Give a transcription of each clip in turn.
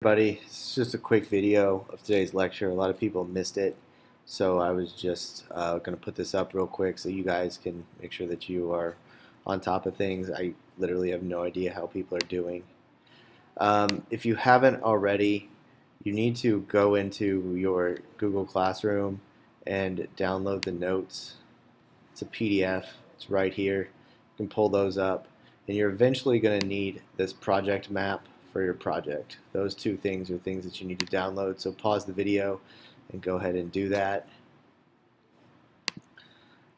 Everybody, it's just a quick video of today's lecture. A lot of people missed it, so I was just going to put this up real quick so you guys can make sure that you are on top of things. I literally have no idea how people are doing. If you haven't already, you need to go into your Google Classroom and download the notes. It's a PDF. It's right here. You can pull those up, and you're eventually going to need this project map for your project. Those two things are things that you need to download. So pause the video and go ahead and do that.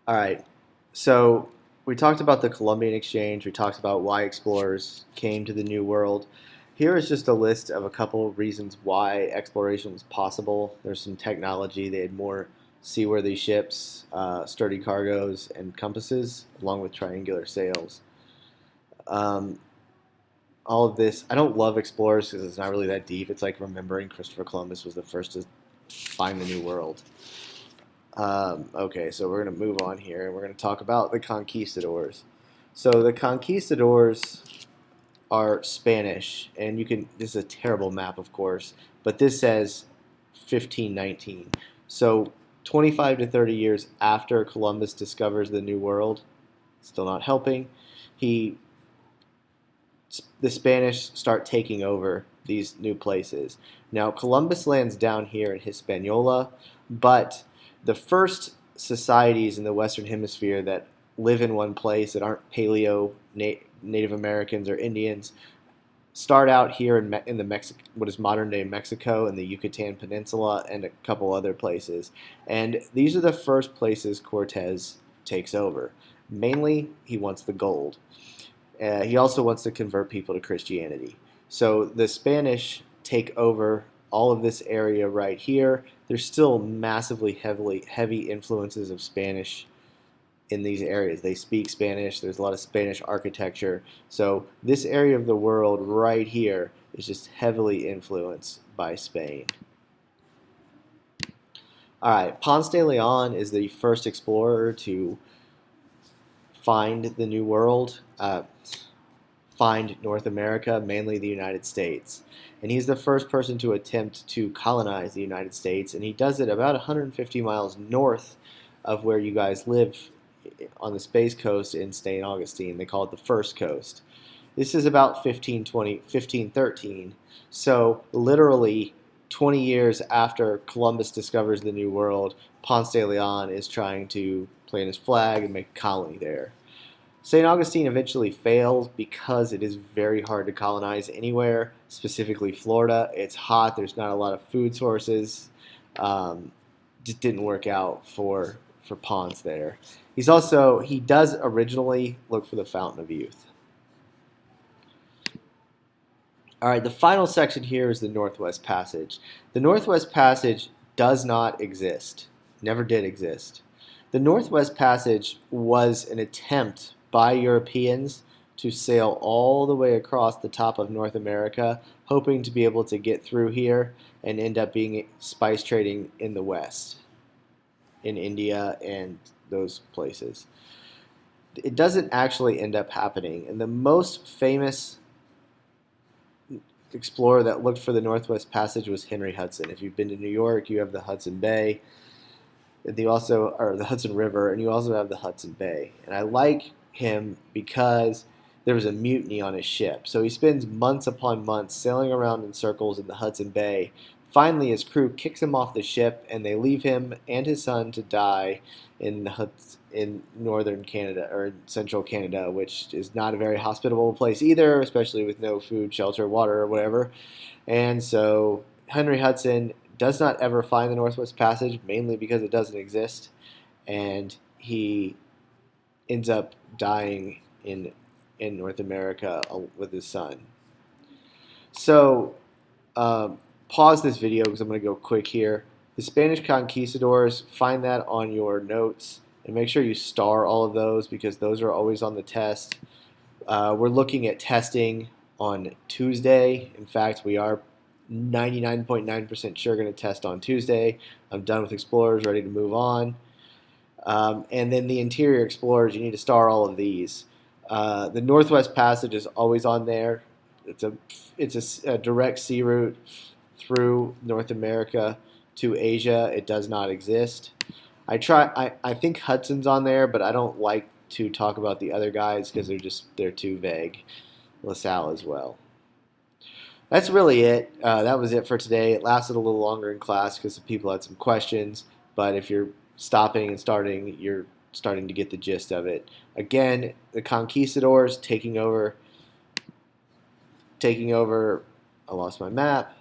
All right. So we talked about the Columbian Exchange. We talked about why explorers came to the New World. Here is just a list of a couple of reasons why exploration was possible. There's some technology. They had more seaworthy ships, sturdy cargoes, and compasses, along with triangular sails. All of this, I don't love explorers because it's not really that deep. It's like remembering Christopher Columbus was the first to find the New World. Okay, so we're going to move on here, and we're going to talk about the conquistadors. So the conquistadors are Spanish, and this is a terrible map, of course, but this says 1519. So 25 to 30 years after Columbus discovers the New World, still not helping, the Spanish start taking over these new places. Now, Columbus lands down here in Hispaniola, but the first societies in the Western Hemisphere that live in one place that aren't Paleo Native Americans or Indians start out here in the what is modern day Mexico and the Yucatan Peninsula and a couple other places. And these are the first places Cortez takes over. Mainly, he wants the gold. He also wants to convert people to Christianity. So the Spanish take over all of this area right here. There's still massively heavy influences of Spanish in these areas. They speak Spanish. There's a lot of Spanish architecture. So this area of the world right here is just heavily influenced by Spain. All right, Ponce de Leon is the first explorer to find the New World. Find North America, mainly the United States. And he's the first person to attempt to colonize the United States, and he does it about 150 miles north of where you guys live on the Space Coast in St. Augustine. They call it the First Coast. This is about 1513. So literally 20 years after Columbus discovers the New World, Ponce de Leon is trying to plant his flag and make a colony there. St. Augustine eventually fails because it is very hard to colonize anywhere, specifically Florida. It's hot. There's not a lot of food sources. Just didn't work out for Ponce there. He does originally look for the Fountain of Youth. All right, the final section here is the Northwest Passage. The Northwest Passage does not exist. Never did exist. The Northwest Passage was an attempt by Europeans to sail all the way across the top of North America, hoping to be able to get through here and end up being spice trading in the West, in India and those places. It doesn't actually end up happening, and the most famous explorer that looked for the Northwest Passage was Henry Hudson. If you've been to New York, you have the Hudson Bay, and the Hudson River, and you also have the Hudson Bay. And I like him because there was a mutiny on his ship. So he spends months upon months sailing around in circles in the Hudson Bay. Finally, his crew kicks him off the ship, and they leave him and his son to die in northern Canada, or central Canada, which is not a very hospitable place either, especially with no food, shelter, water, or whatever. And so Henry Hudson does not ever find the Northwest Passage, mainly because it doesn't exist, and he ends up dying in North America with his son. So pause this video because I'm going to go quick here. The Spanish conquistadors, find that on your notes, and make sure you star all of those because those are always on the test. We're looking at testing on Tuesday. In fact, we are 99.9% sure going to test on Tuesday. I'm done with explorers, ready to move on. And then the interior explorers, you need to star all of these. The Northwest Passage is always on there. It's a direct sea route through North America to Asia. It does not exist. I think Hudson's on there, but I don't like to talk about the other guys because they're too vague. LaSalle as well. That's really it. That was it for today. It lasted a little longer in class because people had some questions, but if you're stopping and starting, you're starting to get the gist of it. Again, the conquistadors taking over. I lost my map.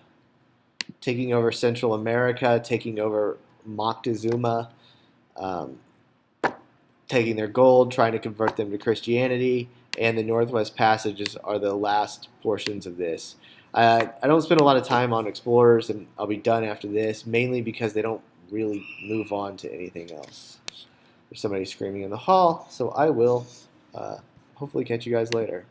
Taking over Central America, taking over Moctezuma, um, taking their gold, trying to convert them to Christianity, and the Northwest Passages are the last portions of this. I don't spend a lot of time on explorers, and I'll be done after this, mainly because they don't really move on to anything else. There's somebody screaming in the hall, so I will hopefully catch you guys later.